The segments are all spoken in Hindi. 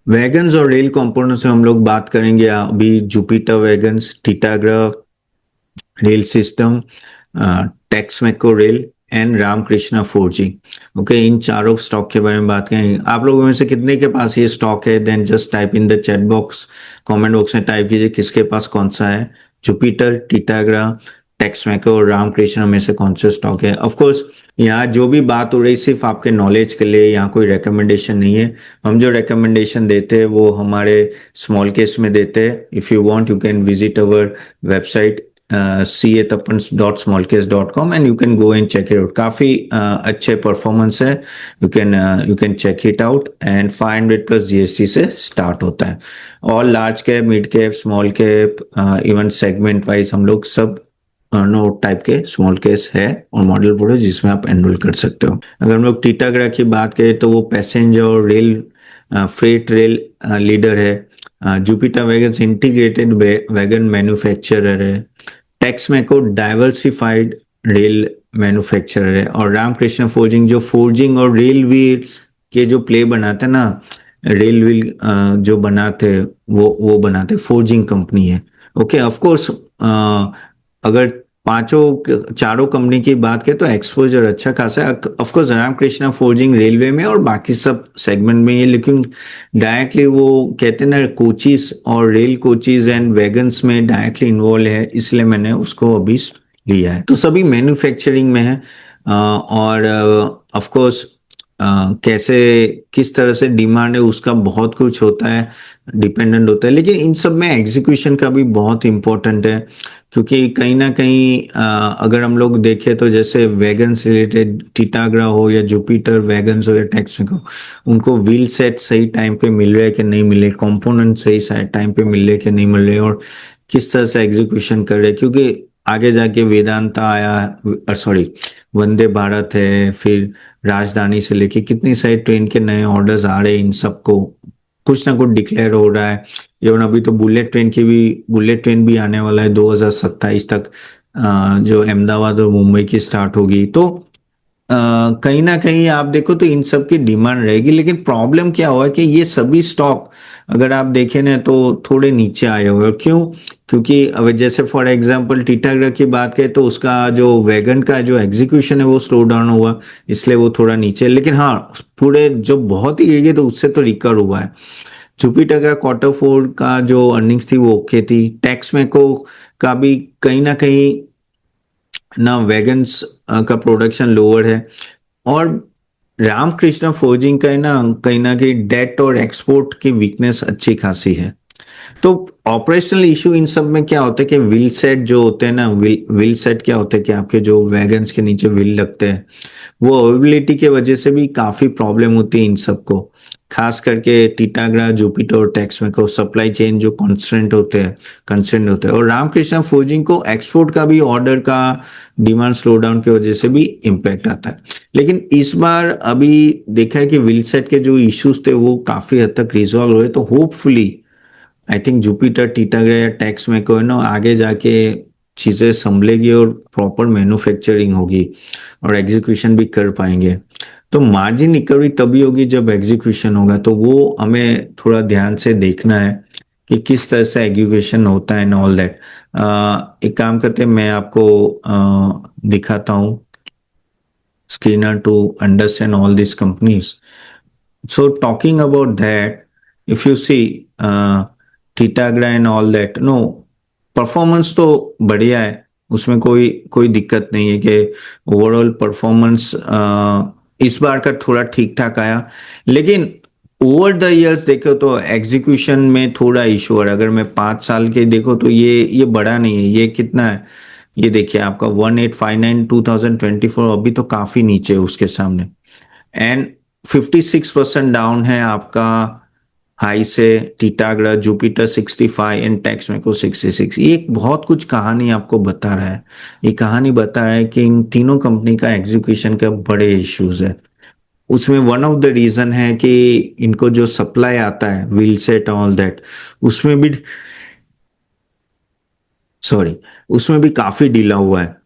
वैगन्स और रेल कंपोनेंट्स में हम लोग बात करेंगे अभी Jupiter wagons, Titagarh rail system, Texmaco rail and Ramakrishna forging. Okay, इन चारों स्टॉक के बारे में बात करेंगे। आप लोगों में से कितने के पास ये स्टॉक है? Then just type in the chat box, comment box में टाइप कीजिए किसके पास कौन सा है। जुपिटर, टिटाग्रा, टेक्समेको और रामकृष्णा में से कौन सा स्टॉक है? ऑफ कोर्स यहाँ जो भी बात हो रही सिर्फ आपके नॉलेज के लिए, यहाँ कोई रिकमेंडेशन नहीं है। हम जो रिकमेंडेशन देते हैं वो हमारे स्मॉल केस में देते हैं। If you want you can visit our website ca.tappans.smallcase.com and you can go and check it out. काफी अच्छे परफॉर्मेंस है। you can check it out and 500 plus GST से स्टार्ट होता है। All large cap, mid cap, small cap, even segment wise हम लोग सब नोट टाइप के स्मॉल केस है और मॉडल बोर्ड है जिसमें आप एनरोल कर सकते हो। अगर हम लोग टीटागरा की बात करें तो वो पैसेंजर और रेल फ्रेट रेल लीडर है। Jupiter wagons integrated wagon manufacturer है। टेक्समेको डाइवर्सिफाइड रेल मैन्युफैक्चरर है। और रामकृष्ण फोर्जिंग जो फोर्जिंग और रेल व्हील के जो प्ले बनाते ना, रेल व्हील जो बनाते वो बनाते फोर्जिंग कंपनी है। ओके, ऑफ कोर्स अगर चारों कंपनी की बात करें तो एक्सपोजर अच्छा खासा है। Of course Ramakrishna forging railway में और बाकी सब सेगमेंट में है, लेकिन डायरेक्टली वो कहते हैं ना कोचीज और रेल कोचीज एंड वैगन्स में डायरेक्टली इन्वॉल्व है, इसलिए मैंने उसको अभी लिया है। तो सभी मैन्युफैक्चरिंग में है और ऑफ कोर्स कैसे किस तरह से डिमांड है उसका बहुत कुछ होता है, डिपेंडेंट होता है। लेकिन इन सब में एग्जीक्यूशन का भी बहुत इंपॉर्टेंट है, क्योंकि कहीं ना कहीं अगर हम लोग देखें तो जैसे वैगन से रिलेटेड टिटाग्रा हो या जुपिटर वैगन्स हो या टेक्समेको, उनको व्हील सेट सही टाइम पे मिल रहे कि नहीं मिल रहे, कंपोनेंट सही टाइम पे मिल रहे कि नहीं मिल रहे, और किस तरह से एग्जीक्यूशन कर रहे। क्योंकि आगे जाके वेदांता आया, सॉरी वंदे भारत है, फिर राजधानी से लेके कितनी सारी ट्रेन के नए ऑर्डर्स आ रहे हैं, इन सबको कुछ ना कुछ डिक्लेयर हो रहा है। इवन अभी तो बुलेट ट्रेन भी आने वाला है 2027 तक, जो अहमदाबाद और मुंबई की स्टार्ट होगी। तो कहीं ना कहीं आप देखो तो इन सब की डिमांड रहेगी। लेकिन प्रॉब्लम क्या हुआ कि ये सभी स्टॉक अगर आप देखें ना तो थोड़े नीचे आए हुए हैं। क्यों? क्योंकि अब जैसे फॉर एग्जांपल टिटागरा की बात करें तो उसका जो वैगन का जो एग्जीक्यूशन है वो स्लो डाउन हुआ, इसलिए वो थोड़ा नीचे। लेकिन हाँ, पूरे जो बहुत ही गिर गए तो उससे तो रिकवर हुआ है। जुपिटर का क्वार्टर फोर का जो अर्निंग्स थी वो ओके थी। टेक्समेको का भी कहीं ना कहीं ना वैगन्स का प्रोडक्शन लोअर है। और रामकृष्ण फोर्जिंग का है ना कहीं डेट और एक्सपोर्ट की वीकनेस अच्छी खासी है। तो ऑपरेशनल इशू इन सब में क्या होता है कि व्हील सेट जो होते हैं ना, व्हील सेट क्या होता है कि आपके जो वैगन्स के नीचे व्हील लगते हैं वो अवेबिलिटी के वजह से भी काफी प्रॉब्लम होती है इन सबको। खास करके टिटाग्रा, जुपिटर और टेक्समेको सप्लाई चेन जो कंस्ट्रेंट होते हैं। और रामकृष्ण फोर्जिंग को एक्सपोर्ट का भी ऑर्डर का डिमांड स्लो डाउन की वजह से भी इम्पैक्ट आता है। लेकिन इस बार अभी देखा है कि व्हील सेट के जो इश्यूज थे वो काफी हद तक रिजॉल्व हुए। तो होपफुली आई थिंक जुपिटर, टिटाग्रा या टेक्समेको है ना आगे जाके चीजें संभलेगी और प्रॉपर मैन्युफैक्चरिंग होगी और एग्जीक्यूशन भी कर पाएंगे। तो मार्जिन रिकवरी तभी होगी जब एग्जीक्यूशन होगा। तो वो हमें थोड़ा ध्यान से देखना है कि किस तरह से एग्जीक्यूशन होता है एंड ऑल दैट। एक काम करते हैं, मैं आपको दिखाता हूँ screener to understand all these companies. So talking about that, if you see Titagra and all that, no, performance तो बढ़िया है, उसमें कोई कोई दिक्कत नहीं है कि ओवरऑल परफॉर्मेंस इस बार का थोड़ा ठीक ठाक आया। लेकिन ओवर द इयर्स देखो तो एग्जीक्यूशन में थोड़ा इशू है। अगर मैं 5 साल के देखो तो ये बड़ा नहीं है। ये कितना है, ये देखिए आपका 1859 2024, अभी तो काफी नीचे है उसके सामने। एंड 56% डाउन है आपका हाई से टिटागरा, जुपिटर 65 एंड टेक्समेको 66। ये एक बहुत कुछ कहानी आपको बता रहा है। ये कहानी बता रहा है कि इन तीनों कंपनी का एग्जीक्यूशन का बड़े इश्यूज है। उसमें वन ऑफ द रीजन है कि इनको जो सप्लाई आता है व्हील सेट ऑल दैट, उसमें भी सॉरी उसमें भी काफी ढीला हुआ है।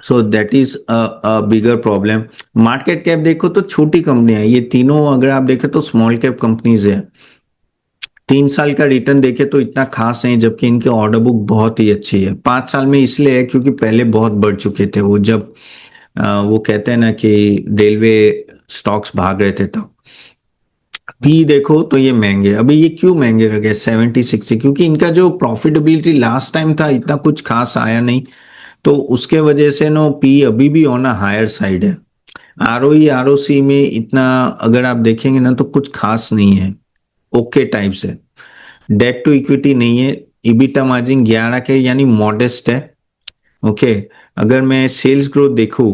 So that is a bigger problem. Market cap देखो तो छोटी कंपनियां, ये तीनों अगर आप देखें तो स्मॉल कैप कंपनीज है। 3 साल का रिटर्न देखे तो इतना खास नहीं, जबकि इनकी ऑर्डर बुक बहुत ही अच्छी है। 5 साल में इसलिए है क्योंकि पहले बहुत बढ़ चुके थे वो, जब वो कहते हैं ना कि रेलवे स्टॉक्स भाग रहे थे तब। पी देखो तो ये महंगे, अभी ये क्यों महंगे रह गए 70-60? क्योंकि इनका जो प्रॉफिटेबिलिटी लास्ट टाइम था इतना कुछ खास आया नहीं, तो उसके वजह से नो पी अभी भी ऑन अ हायर साइड है। आरओई आरओसी में इतना अगर आप देखेंगे ना तो कुछ खास नहीं है, ओके टाइप से। डेट टू इक्विटी नहीं है, इबिटा मार्जिन 11 के यानी मॉडेस्ट है। ओके, अगर मैं सेल्स ग्रोथ देखूं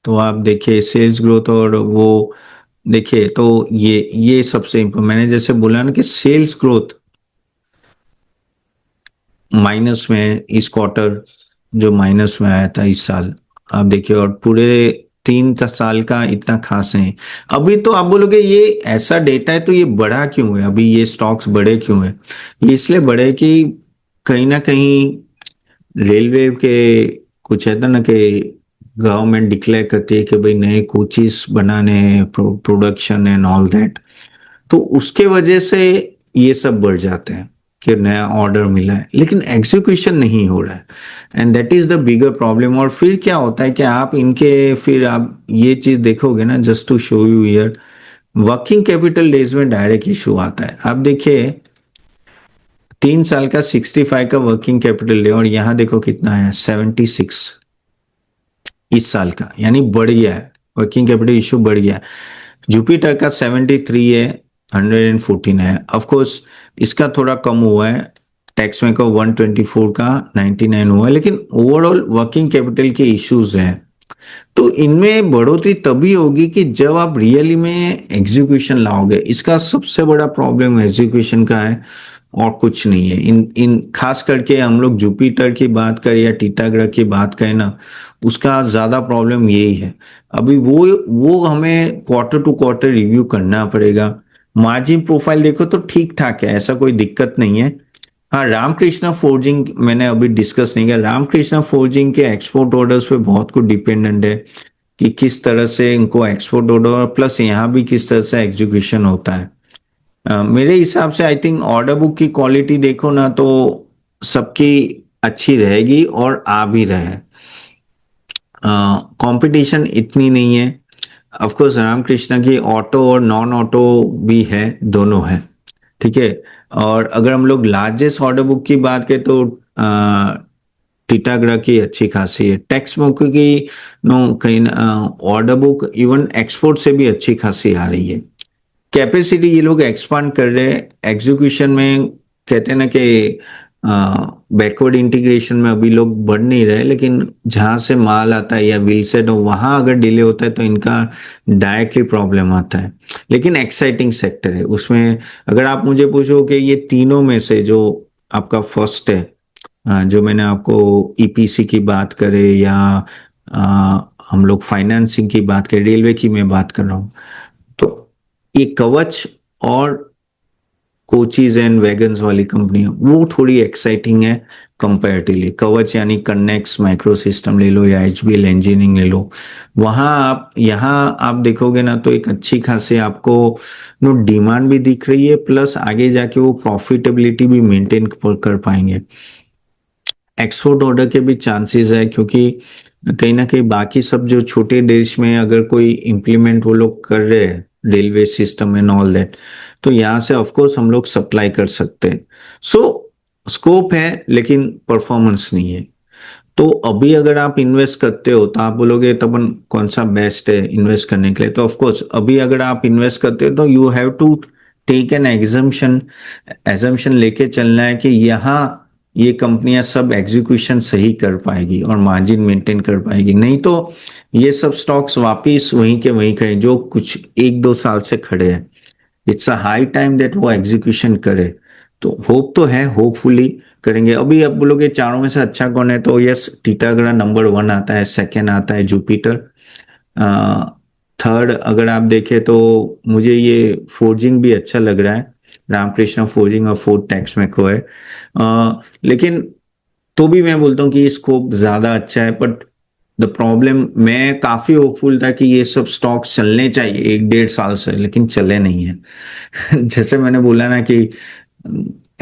तो आप देखिए सेल्स ग्रोथ, और वो देखिए तो ये सबसे इम्पोर्टेंट, मैंने जैसे बोला ना कि सेल्स ग्रोथ माइनस में है इस क्वार्टर, जो माइनस में आया था इस साल, आप देखिए, और पूरे 3 साल का इतना खास है। अभी तो आप बोलोगे ये ऐसा डेटा है तो ये बढ़ा क्यों है, अभी ये स्टॉक्स बढ़े क्यों है? ये इसलिए बढ़े कि कहीं ना कहीं रेलवे के कुछ है ना कि गवर्नमेंट डिक्लेयर करती है कि भाई नए कोचेस बनाने हैं, प्रोडक्शन एंड ऑल दैट, तो उसके वजह से ये सब बढ़ जाते हैं कि नया ऑर्डर मिला है, लेकिन एग्जीक्यूशन नहीं हो रहा है, and that is the bigger problem. और फिर क्या होता है कि आप इनके, फिर आप ये चीज देखोगे ना, just to show you here, working capital days में डायरेक्ट इशू आता है। आप देखिए 3 साल का 65 का वर्किंग कैपिटल डे, और यहाँ देखो कितना है 76 इस साल का, यानी बढ़ गया है, वर्किंग कैपिटल इशू बढ़ गया है। जुपिटर का 73 है, 114 है। ऑफ कोर्स इसका थोड़ा कम हुआ है, टैक्स में का 124 का 99 हुआ है, लेकिन ओवरऑल वर्किंग कैपिटल के इश्यूज हैं। तो इनमें बढ़ोतरी तभी होगी कि जब आप रियली में एग्जीक्यूशन लाओगे। इसका सबसे बड़ा प्रॉब्लम एग्जीक्यूशन का है, और कुछ नहीं है। इन इन खास करके हम लोग जुपिटर की बात करें या टीटागढ़ की बात करें ना, उसका ज्यादा प्रॉब्लम यही है। अभी वो हमें क्वार्टर टू क्वार्टर रिव्यू करना पड़ेगा। मार्जिन प्रोफाइल देखो तो ठीक ठाक है, ऐसा कोई दिक्कत नहीं है। हाँ, रामकृष्णा फोर्जिंग मैंने अभी डिस्कस नहीं किया। रामकृष्णा फोर्जिंग के एक्सपोर्ट ऑर्डर्स पे बहुत कुछ डिपेंडेंट है कि किस तरह से इनको एक्सपोर्ट ऑर्डर, प्लस यहाँ भी किस तरह से एग्जीक्यूशन होता है। मेरे हिसाब से आई थिंक ऑर्डर बुक की क्वालिटी देखो ना तो सबकी अच्छी रहेगी, और आ भी रहे। कंपटीशन इतनी नहीं है। ऑफ कोर्स रामकृष्णा की ऑटो और नॉन ऑटो भी है, दोनों है, ठीक है। और अगर हम लोग लार्जेस्ट ऑर्डर बुक की बात करें तो टीटागढ़ की अच्छी खासी है। टेक्स्ट बुक की नो कहीं ऑर्डर बुक इवन एक्सपोर्ट से भी अच्छी खासी आ रही है। कैपेसिटी ये लोग एक्सपांड कर रहे हैं, एग्जीक्यूशन में कहते हैं ना कि बैकवर्ड इंटीग्रेशन में अभी लोग बढ़ नहीं रहे, लेकिन जहां से माल आता है या व्हील सेट हो वहां अगर डिले होता है तो इनका डायरेक्टली प्रॉब्लम आता है। लेकिन एक्साइटिंग सेक्टर है उसमें। अगर आप मुझे पूछो कि ये तीनों में से जो आपका फर्स्ट है, जो मैंने आपको ईपीसी की बात करे या हम लोग फाइनेंसिंग की बात करें, रेलवे की मैं बात कर रहा हूँ, तो ये कवच और कोचीज एंड वैगन्स वाली कंपनी वो थोड़ी एक्साइटिंग है कंपैरेटिवली। कवच यानी कनेक्स माइक्रो सिस्टम ले लो या एचबीएल इंजीनियरिंग ले लो, वहां आप यहाँ आप देखोगे ना तो एक अच्छी खासी आपको नो डिमांड भी दिख रही है, प्लस आगे जाके वो प्रॉफिटेबिलिटी भी मेंटेन कर पाएंगे। एक्सपोर्ट ऑर्डर के भी चांसेस है, क्योंकि कहीं ना कहीं बाकी सब जो छोटे देश में अगर कोई इम्प्लीमेंट वो लोग कर रहे हैं railway system and all that, तो यहाँ से ऑफ कोर्स हम लोग सप्लाई कर सकते हैं। सो स्कोप है, लेकिन परफॉर्मेंस नहीं है। तो अभी अगर आप इन्वेस्ट करते हो तो आप बोलोगे तब कौन सा बेस्ट है इन्वेस्ट करने के लिए, तो ऑफ कोर्स अभी अगर आप इन्वेस्ट करते हो तो you have to take an exemption, exemption लेके चलना है कि यहाँ ये कंपनियां सब एग्जीक्यूशन सही कर पाएगी और मार्जिन मेंटेन कर पाएगी। नहीं तो ये सब स्टॉक्स वापिस वहीं के वहीं खड़े जो कुछ 1-2 साल से खड़े हैं। It's a high time that वो एग्जीक्यूशन करे। तो होप तो है, होपफुली करेंगे। अभी अब बोलोगे चारों में से अच्छा कौन है, तो यस टीटागढ़ नंबर 1 आता है, सेकेंड आता है जुपिटर, थर्ड अगर आप देखें तो मुझे ये फोर्जिंग भी अच्छा लग रहा है, रामकृष्ण फोर्जिंग, और फोर्थ टैक्स में को है। लेकिन तो भी मैं बोलता हूँ कि स्कोप ज्यादा अच्छा है, बट द प्रॉब्लम, मैं काफी होपफुल था कि ये सब स्टॉक चलने चाहिए 1-1.5 साल से, लेकिन चले नहीं है। जैसे मैंने बोला ना कि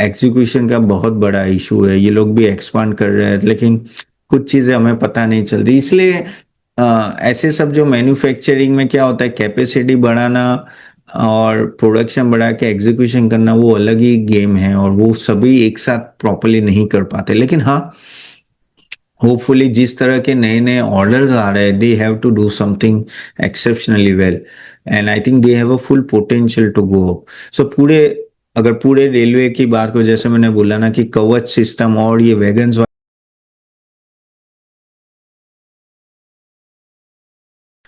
एग्जीक्यूशन का बहुत बड़ा इशू है। ये लोग भी एक्सपांड कर रहे हैं, लेकिन कुछ चीजें हमें पता नहीं चलती। इसलिए ऐसे सब जो मैन्युफैक्चरिंग में क्या होता है, कैपेसिटी बढ़ाना और प्रोडक्शन बढ़ा के एग्जीक्यूशन करना वो अलग ही गेम है, और वो सभी एक साथ प्रॉपरली नहीं कर पाते। लेकिन हाँ, होपफुली जिस तरह के नए नए ऑर्डर्स आ रहे हैं, they have to do something exceptionally well, and I think they have a full potential to go up. So पूरे, अगर पूरे रेलवे की बात को, जैसे मैंने बोला ना कि कवच सिस्टम और ये वैगन्स